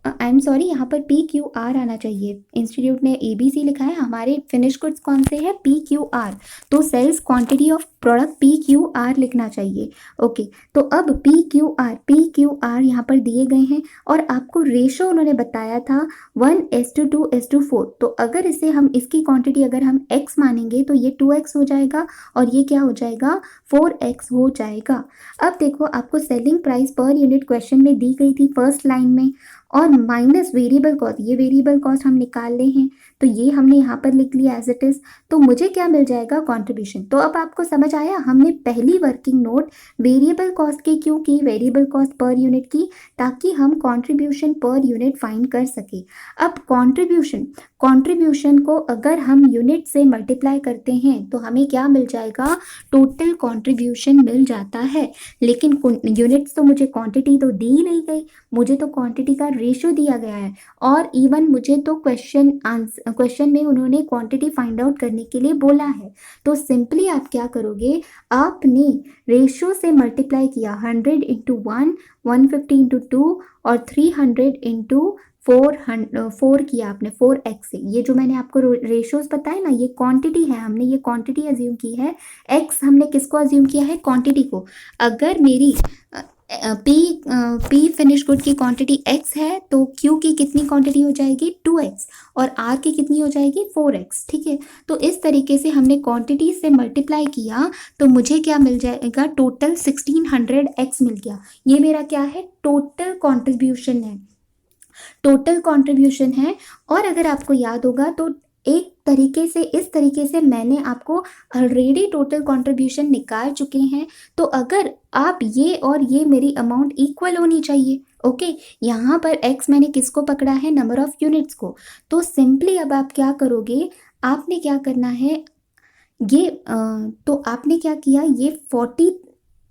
आई एम सॉरी, यहाँ पर PQR आना चाहिए, इंस्टीट्यूट ने ABC लिखा है, हमारे फिनिश गुड्स कौन से हैं, PQR। तो sales quantity of product PQR लिखना चाहिए। ओके, तो अब PQR यहाँ पर दिए गए हैं और आपको रेशो उन्होंने बताया था 1:2:4। तो अगर इसे हम इसकी क्वांटिटी अगर हम x मानेंगे तो ये 2x हो जाएगा और ये क्या हो जाएगा 4x हो जाएगा। अब देखो आपको selling price per unit question में दी गई थी फर्स्ट लाइन में और माइनस वेरिएबल कॉस्ट, ये वेरिएबल कॉस्ट हम निकाल ले हैं तो ये हमने यहाँ पर लिख लिया एज इट इज। तो मुझे क्या मिल जाएगा कंट्रीब्यूशन। तो अब आपको समझ आया हमने पहली वर्किंग नोट वेरिएबल कॉस्ट की क्यों की, वेरिएबल कॉस्ट पर यूनिट की, ताकि हम कंट्रीब्यूशन पर यूनिट फाइंड कर सके। अब कंट्रीब्यूशन को अगर हम यूनिट से मल्टीप्लाई करते हैं तो हमें क्या मिल जाएगा, टोटल कंट्रीब्यूशन मिल जाता है। लेकिन यूनिट्स तो मुझे क्वांटिटी तो दी नहीं गई, मुझे तो क्वांटिटी का रेशो दिया गया है और इवन मुझे तो क्वेश्चन में उन्होंने क्वांटिटी फाइंड आउट करने के लिए बोला है। तो सिंपली आप क्या करोगे, आपने रेशो से मल्टीप्लाई किया 100 इंटू 1, 150 इंटू 2 और 300 इंटू 4 किया आपने 4x से। ये जो मैंने आपको रेशोज बताए ना, ये क्वांटिटी है, हमने ये क्वांटिटी अज्यूम की है। x हमने किसको अज्यूम किया है, क्वांटिटी को। अगर मेरी पी फिनिश गुड की क्वांटिटी x है तो q की कितनी क्वांटिटी हो जाएगी 2x और r की कितनी हो जाएगी 4x। ठीक है, तो इस तरीके से हमने क्वांटिटी से मल्टीप्लाई किया तो मुझे क्या मिल जाएगा, टोटल 1600x मिल गया। ये मेरा क्या है, टोटल कंट्रीब्यूशन है, टोटल कंट्रीब्यूशन है। और अगर आपको याद होगा तो एक तरीके से, इस तरीके से मैंने आपको ऑलरेडी टोटल कंट्रीब्यूशन निकाल चुके हैं। तो अगर आप ये और ये मेरी अमाउंट इक्वल होनी चाहिए। ओके, यहाँ पर x मैंने किसको पकड़ा है, नंबर ऑफ यूनिट्स को। तो सिंपली अब आप क्या करोगे, आपने क्या करना है, ये तो आपने क्या किया, ये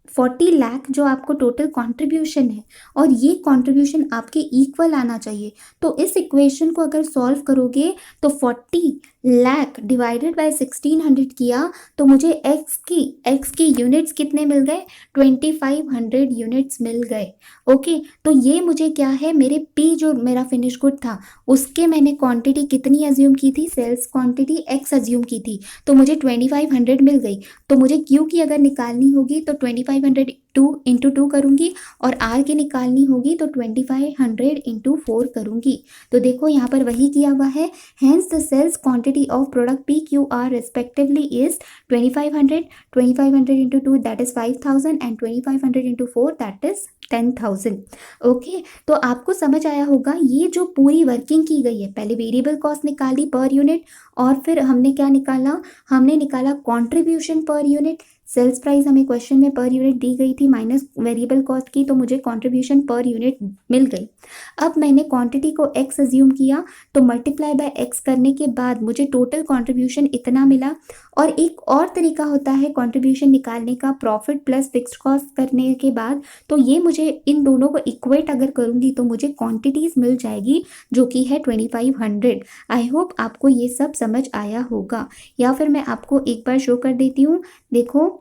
40 लाख जो आपको टोटल कंट्रीब्यूशन है और ये कंट्रीब्यूशन आपके इक्वल आना चाहिए। तो इस इक्वेशन को अगर सॉल्व करोगे तो 40 लाख डिवाइडेड बाय 1600 किया तो मुझे x की यूनिट्स कितने मिल गए, 2500 यूनिट्स मिल गए। ओके, तो ये मुझे क्या है, मेरे p जो मेरा फिनिश गुड था उसके मैंने क्वांटिटी कितनी अज्यूम की थी, सेल्स क्वांटिटी x अज्यूम की थी, तो मुझे 2500 मिल गई। तो मुझे q की अगर निकालनी होगी तो 2500 इंटू 2 करूँगी और r की निकालनी होगी तो 2500 इंटू 4 करूँगी। तो देखो यहाँ पर वही किया हुआ है। Hence the sales quantity of product PQR respectively is 2500 into 2 that is 5000 and 2500 into 4 that is 10,000। Okay, तो आपको समझ आया होगा ये जो पूरी वर्किंग की गई है। पहले वेरिएबल कॉस्ट निकाली पर यूनिट और फिर हमने क्या निकाला, हमने निकाला contribution per unit. Sales price हमें क्वेश्चन में पर यूनिट दी गई थी माइनस वेरिएबल कॉस्ट की, तो मुझे कंट्रीब्यूशन पर यूनिट मिल गई। अब मैंने क्वांटिटी को x अज्यूम किया तो मल्टीप्लाई बाय x करने के बाद मुझे टोटल कंट्रीब्यूशन इतना मिला। और एक और तरीका होता है कंट्रीब्यूशन निकालने का, प्रॉफिट प्लस फिक्स्ड कॉस्ट करने के बाद। तो ये मुझे इन दोनों को इक्वेट अगर करूँगी तो मुझे क्वांटिटीज़ मिल जाएगी जो कि है 2500। आई होप आपको ये सब समझ आया होगा, या फिर मैं आपको एक बार शो कर देती हूँ। देखो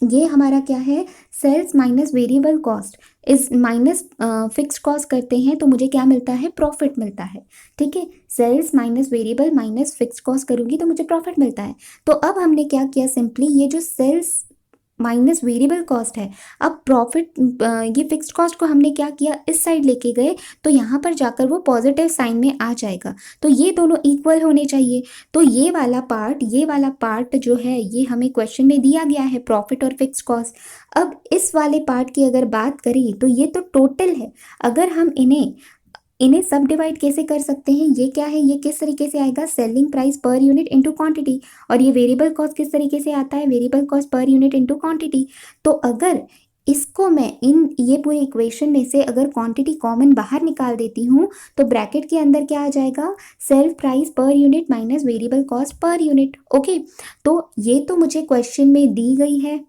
ये हमारा क्या है, सेल्स माइनस वेरिएबल कॉस्ट इस माइनस फिक्स्ड कॉस्ट करते हैं तो मुझे क्या मिलता है, प्रॉफिट मिलता है। ठीक है, sales minus variable minus fixed cost करूँगी तो मुझे प्रॉफिट मिलता है। तो अब हमने क्या किया, सिंपली ये जो सेल्स माइनस वेरिएबल कॉस्ट है, अब प्रॉफिट ये फिक्स्ड कॉस्ट को हमने क्या किया, इस साइड लेके गए तो यहाँ पर जाकर वो पॉजिटिव साइन में आ जाएगा। तो ये दोनों इक्वल होने चाहिए। तो ये वाला पार्ट जो है ये हमें क्वेश्चन में दिया गया है, प्रॉफिट और फिक्स्ड कॉस्ट। अब इस वाले पार्ट की अगर बात करें तो ये तो टोटल है। अगर हम इन्हें सब डिवाइड कैसे कर सकते हैं, ये क्या है, ये किस तरीके से आएगा, selling price per unit into quantity. और ये वेरिएबल कॉस्ट किस तरीके से आता है, variable cost per unit into quantity. तो अगर इसको मैं ये पूरी इक्वेशन में से अगर क्वांटिटी कॉमन बाहर निकाल देती हूँ तो ब्रैकेट के अंदर क्या आ जाएगा, sale price per unit minus variable cost per unit. Okay, तो ये तो मुझे क्वेश्चन में दी गई है,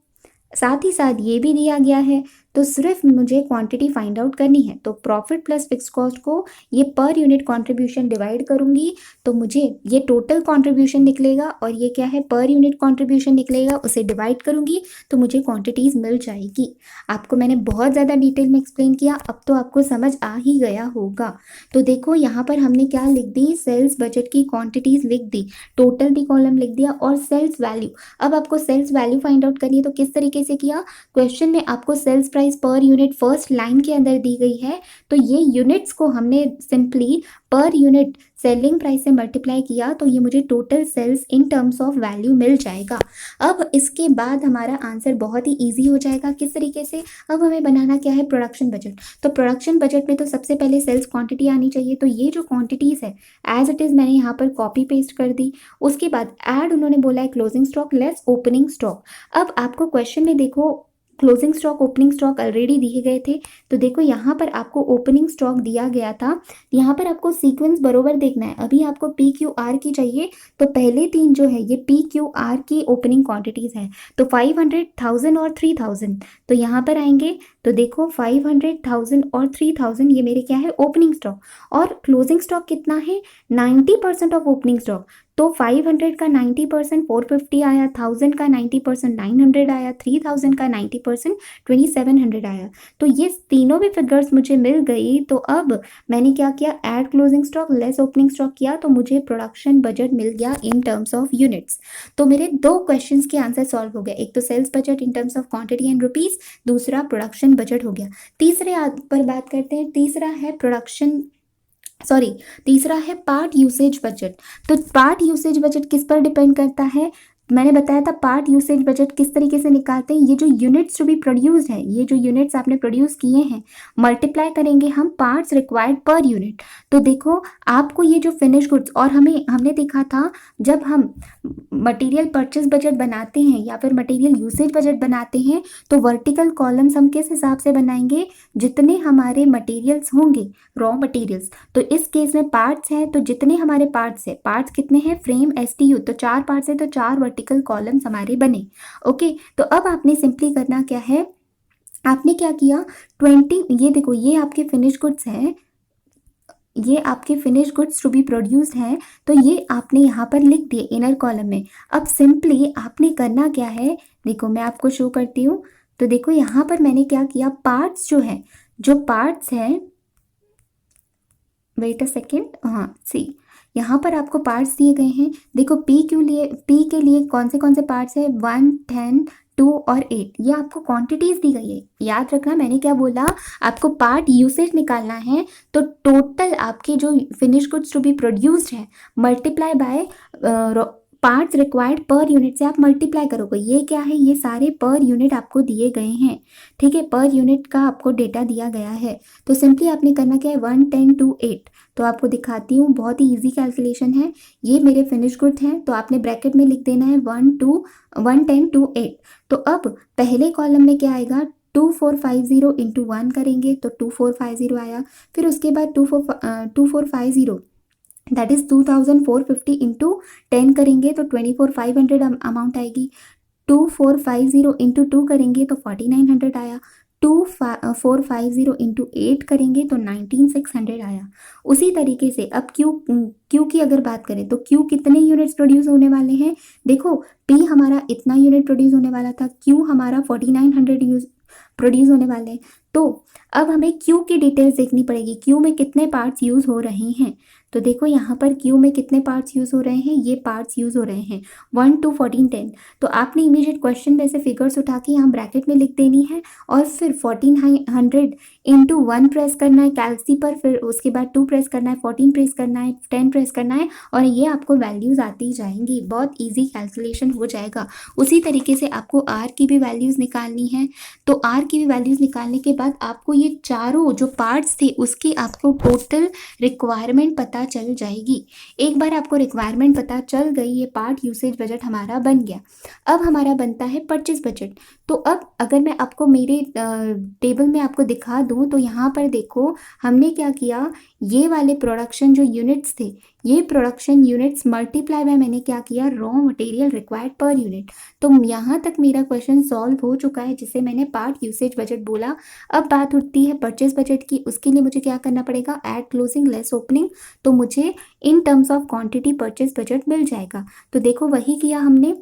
साथ ही साथ ये भी दिया गया है। तो सिर्फ मुझे क्वांटिटी फाइंड आउट करनी है। तो प्रॉफिट प्लस फिक्स कॉस्ट को ये पर यूनिट कंट्रीब्यूशन डिवाइड करूंगी तो मुझे ये टोटल कंट्रीब्यूशन निकलेगा, और ये क्या है, पर यूनिट कंट्रीब्यूशन निकलेगा, उसे डिवाइड करूंगी तो मुझे क्वांटिटीज़ मिल जाएगी। आपको मैंने बहुत ज़्यादा डिटेल में एक्सप्लेन किया, अब तो आपको समझ आ ही गया होगा। तो देखो यहाँ पर हमने क्या लिख दी, सेल्स बजट की क्वांटिटीज़ लिख दी, टोटल भी कॉलम लिख दिया और सेल्स वैल्यू। अब आपको सेल्स वैल्यू फाइंड आउट करनी है तो किस तरीके से किया, क्वेश्चन में आपको sales price per unit first line के अंदर दी गई है, तो ये यूनिट्स को हमने simply per unit selling price से मल्टीप्लाई किया तो ये मुझे total sales in terms of value मिल जाएगा। अब इसके बाद हमारा आंसर बहुत ही इजी हो जाएगा। किस तरीके से, अब हमें बनाना क्या है, प्रोडक्शन बजट। तो प्रोडक्शन बजट में तो सबसे पहले सेल्स क्वांटिटी आनी चाहिए, तो ये जो क्वांटिटीज़ है एज इट इज़ मैंने यहाँ पर कॉपी पेस्ट कर दी। उसके बाद ऐड उन्होंने बोला है closing stock less opening stock. अब आपको क्वेश्चन में देखो closing stock opening stock already दिए गए थे, तो देखो यहाँ पर आपको ओपनिंग स्टॉक दिया गया था। यहाँ पर आपको सीक्वेंस बरोबर देखना है। अभी आपको पी क्यू आर की चाहिए, तो पहले तीन जो है ये पी क्यू आर की ओपनिंग क्वांटिटीज़ है, तो 500, 1000 और 3000। तो यहाँ पर आएंगे तो देखो 500, 1000 और 3000 ये मेरे क्या है, ओपनिंग स्टॉक। और क्लोजिंग स्टॉक कितना है, 90% ऑफ ओपनिंग स्टॉक। तो 500 का 90% 450 आया, 1000 का 90% 900 आया, 3000 का 90% 2700 आया। तो ये तीनों भी फिगर्स मुझे मिल गई। तो अब मैंने क्या किया, add closing stock less opening stock किया, तो मुझे प्रोडक्शन बजट मिल गया इन टर्म्स ऑफ यूनिट्स। तो मेरे दो क्वेश्चंस के आंसर सॉल्व हो गए, एक तो sales budget in terms of quantity and rupees, दूसरा प्रोडक्शन बजट हो गया। तीसरे पर बात करते हैं, तीसरा है पार्ट यूसेज बजट। तो पार्ट यूसेज बजट किस पर डिपेंड करता है, मैंने बताया था पार्ट यूसेज बजट किस तरीके से निकालते हैं। ये जो यूनिट्स जो भी प्रोड्यूस है, ये जो यूनिट्स आपने प्रोड्यूस किए हैं, मल्टीप्लाई करेंगे हम पार्ट्स रिक्वायर्ड पर यूनिट। तो देखो आपको ये जो फिनिश गुड्स, और हमने देखा था जब हम मटेरियल परचेस बजट बनाते हैं या फिर मटेरियल यूसेज बजट बनाते हैं, तो वर्टिकल कॉलम्स हम किस हिसाब से बनाएंगे, जितने हमारे मटेरियल्स होंगे, रॉ मटेरियल्स। तो इस केस में पार्ट्स है, तो जितने हमारे पार्ट्स है, पार्ट्स कितने हैं, फ्रेम एसटीयू, तो 4 पार्ट्स है तो 4 वर्टिकल कॉलम्स हमारे बने। ओके, तो अब आपने सिंपली करना क्या है, आपने क्या किया, 20, ये देखो ये आपके फिनिश गुड्स हैं, ये आपके finish goods to be produced हैं, तो ये आपने यहाँ पर लिख दिए इनर कॉलम में। अब सिंपली आपने करना क्या है, देखो मैं आपको शो करती हूँ। तो देखो यहाँ पर मैंने क्या किया, पार्ट्स जो है, जो पार्ट्स हैं, वेट अ सेकेंड, हाँ सी, यहाँ पर आपको पार्ट्स दिए गए हैं। देखो पी के लिए कौन से पार्ट्स है, 1, 10, 2 और 8, ये आपको क्वांटिटीज दी गई है। याद रखना मैंने क्या बोला, आपको पार्ट यूसेज निकालना है, तो टोटल आपके जो finish goods to be produced है multiply by parts required per unit से आप मल्टीप्लाई करोगे। ये क्या है, ये सारे पर यूनिट आपको दिए गए हैं, ठीक है, पर यूनिट का आपको डेटा दिया गया है। तो सिंपली आपने करना क्या है, 1, 10, 2, 8। तो आपको दिखाती हूँ, बहुत ही इजी कैलकुलेशन है। ये मेरे फिनिश गुड हैं, तो आपने ब्रैकेट में लिख देना है 1, 10, 2, 8। तो अब पहले कॉलम में क्या आएगा, 2450 इंटू 1 करेंगे तो 2450 आया। फिर उसके बाद 2450 दैट इज 2450 इंटू 10 करेंगे तो 24500 अमाउंट आएगी। 2450 इंटू 2 करेंगे तो 4900 आया। 2450 इंटू 8 करेंगे तो 19600 आया। उसी तरीके से अब क्यू की अगर बात करें तो क्यू कितने यूनिट्स प्रोड्यूस होने वाले हैं, देखो पी हमारा इतना यूनिट प्रोड्यूस होने वाला था, क्यू हमारा 4900 प्रोड्यूस होने वाले हैं। तो अब हमें क्यू की डिटेल्स देखनी पड़ेगी, क्यू में कितने पार्ट्स यूज़ हो रहे हैं। तो देखो यहाँ पर क्यू में कितने पार्ट्स यूज़ हो रहे हैं, ये पार्ट्स यूज़ हो रहे हैं 1, 2, 14, 10। तो आपने इमीडिएट क्वेश्चन में से फिगर्स उठा के यहाँ ब्रैकेट में लिख देनी है, और फिर 1400 इंटू 1 प्रेस करना है कैलसी पर, फिर उसके बाद 2 प्रेस करना है, 14 प्रेस करना है, 10 प्रेस करना है, और ये आपको वैल्यूज़ आती जाएंगी। बहुत ईजी कैलकुलेशन हो जाएगा। उसी तरीके से आपको आर की भी वैल्यूज़ निकालनी है। तो आर की भी वैल्यूज़ निकालने के बाद आपको ये चारों जो पार्ट्स थे उसकी आपको टोटल रिक्वायरमेंट पता चल जाएगी। एक बार आपको रिक्वायरमेंट पता चल गई, ये पार्ट यूसेज बजट हमारा बन गया। अब हमारा बनता है परचेज बजट। तो अब अगर मैं आपको मेरे टेबल में आपको दिखा दूं, तो यहाँ पर देखो हमने क्या किया, ये वाले प्रोडक्शन जो यूनिट्स थे, ये प्रोडक्शन यूनिट्स मल्टीप्लाई बाय मैंने क्या किया, raw material required per unit. तो यहाँ तक मेरा क्वेश्चन सॉल्व हो चुका है, जिसे मैंने पार्ट यूसेज बजट बोला। अब बात उठती है परचेज बजट की। उसके लिए मुझे क्या करना पड़ेगा, ऐड क्लोजिंग लेस ओपनिंग। तो मुझे in terms of quantity purchase budget मिल जाएगा। तो देखो वही किया हमने।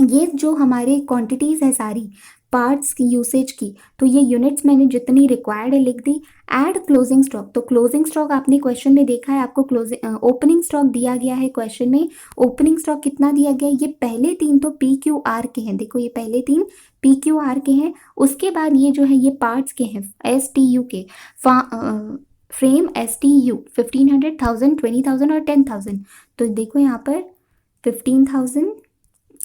ये जो हमारे क्वांटिटीज़ है सारी पार्ट्स की यूसेज की, तो ये यूनिट्स मैंने जितनी रिक्वायर्ड है लिख दी। ऐड क्लोजिंग स्टॉक, तो क्लोजिंग स्टॉक आपने क्वेश्चन में देखा है, आपको क्लोजिंग ओपनिंग स्टॉक दिया गया है क्वेश्चन में। ओपनिंग स्टॉक कितना दिया गया है, ये पहले तीन तो पी क्यू आर के हैं। देखो ये पहले तीन पी क्यू आर के हैं। उसके बाद ये जो है ये पार्ट्स के हैं, एस टी यू के। फ्रेम एस टी यू 1500, 1000, 20,000 और 10,000। तो देखो यहाँ पर 15,000,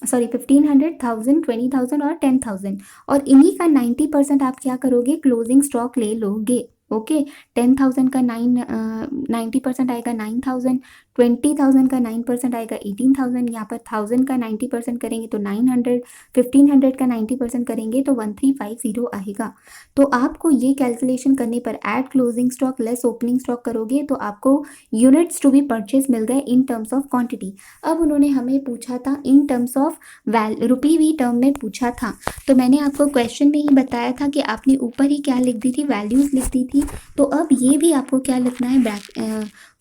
सॉरी 1500, 1000, 20,000 और 10,000। और इन्हीं का 90% आप क्या करोगे, क्लोजिंग स्टॉक ले लोगे। ओके, 10,000 का 90% आएगा 9,000, 20,000 का 9% आएगा 18,000। यहाँ पर 1000 का 90% करेंगे तो 900, 1500 का 90% करेंगे तो 1350 आएगा। तो आपको ये कैलकुलेशन करने पर add closing stock less opening stock करोगे तो आपको यूनिट्स टू बी परचेज मिल गए इन टर्म्स ऑफ क्वांटिटी। अब उन्होंने हमें पूछा था in terms of rupee we term में पूछा था। तो मैंने आपको क्वेश्चन में ही बताया था कि आपने ऊपर ही क्या लिख दी थी, वैल्यूज लिख दी थी। तो अब ये भी आपको क्या लिखना है,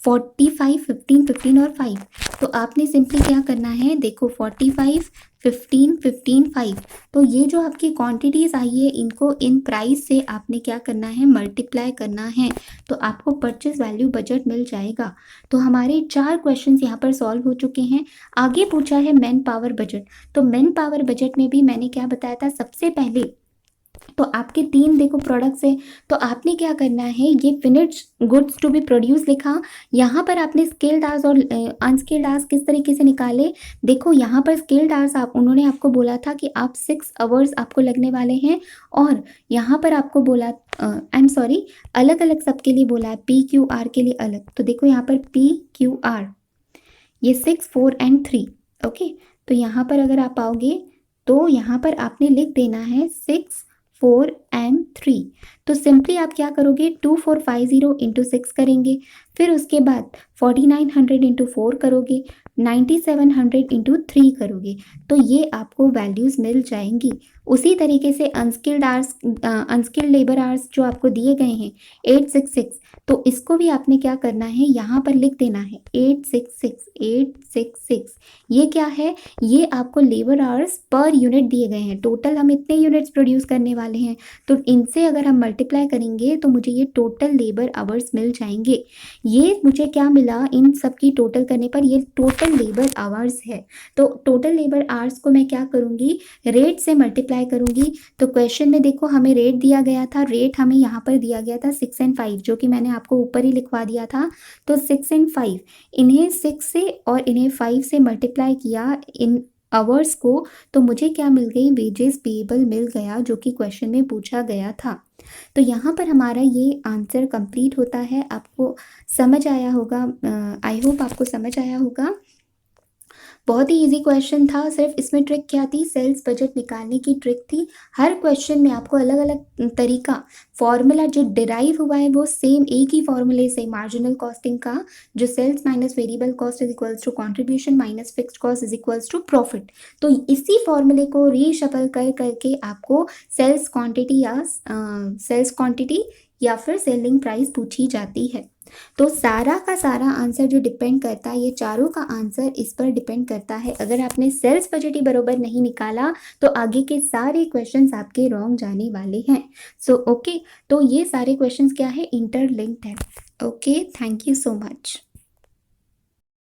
45, 15, 15 और 5। तो आपने सिंपली क्या करना है, देखो 45, 15, 15, 5। तो ये जो आपकी क्वांटिटीज आई है इनको इन प्राइस से आपने क्या करना है, मल्टीप्लाई करना है। तो आपको परचेज वैल्यू बजट मिल जाएगा। तो हमारे 4 क्वेश्चंस यहाँ पर सॉल्व हो चुके हैं। आगे पूछा है मैन पावर बजट। तो मैन पावर बजट में भी मैंने क्या बताया था, सबसे पहले तो आपके 3 देखो प्रोडक्ट्स है। तो आपने क्या करना है, ये finished goods to be produce लिखा। यहाँ पर आपने स्केल्ड आवर्स और अनस्केल्ड आवर्स किस तरीके से निकाले। देखो यहाँ पर स्केल्ड आवर्स उन्होंने आपको बोला था कि आप 6 आवर्स आपको लगने वाले हैं। और यहाँ पर आपको बोला, आई एम सॉरी, अलग अलग सबके लिए बोला है, पी क्यू आर के लिए अलग। तो देखो यहाँ पर पी क्यू आर ये 6, 4 एंड 3। ओके, तो यहाँ पर अगर आप आओगे तो यहाँ पर आपने लिख देना है 6, 4 एंड 3। तो सिंपली आप क्या करोगे, 2450 इंटू 6 करेंगे। फिर उसके बाद 4900 इंटू 4 करोगे, 9700 इंटू 3 करोगे। तो ये आपको वैल्यूज़ मिल जाएंगी। उसी तरीके से unskilled hours, unskilled labour hours जो आपको दिए गए हैं 866। तो इसको भी आपने क्या करना है, यहाँ पर लिख देना है 866, 866। ये क्या है, ये आपको लेबर आवर्स पर यूनिट दिए गए हैं। टोटल हम इतने यूनिट्स प्रोड्यूस करने वाले हैं, तो इनसे अगर हम मल्टीप्लाई करेंगे तो मुझे ये टोटल लेबर आवर्स मिल जाएंगे। ये मुझे क्या मिला, इन सब की टोटल करने पर ये टोटल लेबर आवर्स है। तो टोटल लेबर आवर्स को मैं क्या करूँगी, रेट से मल्टीप्लाई करूँगी। तो क्वेश्चन में देखो हमें रेट दिया गया था, रेट हमें यहाँ पर दिया गया था 6 एंड 5, जो कि मैंने आपको ऊपर ही लिखवा दिया था। तो 6 एंड 5, इन्हें 6 से और इन्हें 5 से मल्टीप्लाई किया इन आवर्स को, तो मुझे क्या मिल गई, वेजेस पेएबल मिल गया, जो कि क्वेश्चन में पूछा गया था। तो यहाँ पर हमारा ये आंसर कंप्लीट होता है। आपको समझ आया होगा, आई होप आपको समझ आया होगा। बहुत ही इजी क्वेश्चन था। सिर्फ इसमें ट्रिक क्या थी, सेल्स बजट निकालने की ट्रिक थी। हर क्वेश्चन में आपको अलग अलग तरीका, फॉर्मूला जो डिराइव हुआ है वो सेम एक ही फॉर्मूले से, मार्जिनल कॉस्टिंग का, जो sales minus variable cost is equals to contribution minus fixed cost is equals to profit. तो इसी फॉर्मूले को रीशफल कर करके आपको सेल्स क्वांटिटी या फिर सेलिंग प्राइस पूछी जाती है। तो सारा का सारा आंसर जो डिपेंड करता है, ये चारों का आंसर इस पर डिपेंड करता है। अगर आपने सेल्स बजट ही बरोबर नहीं निकाला तो आगे के सारे क्वेश्चंस आपके रॉन्ग जाने वाले हैं। सो ओके, तो ये सारे क्वेश्चंस क्या है, इंटरलिंक्ड है। Okay, thank you so much.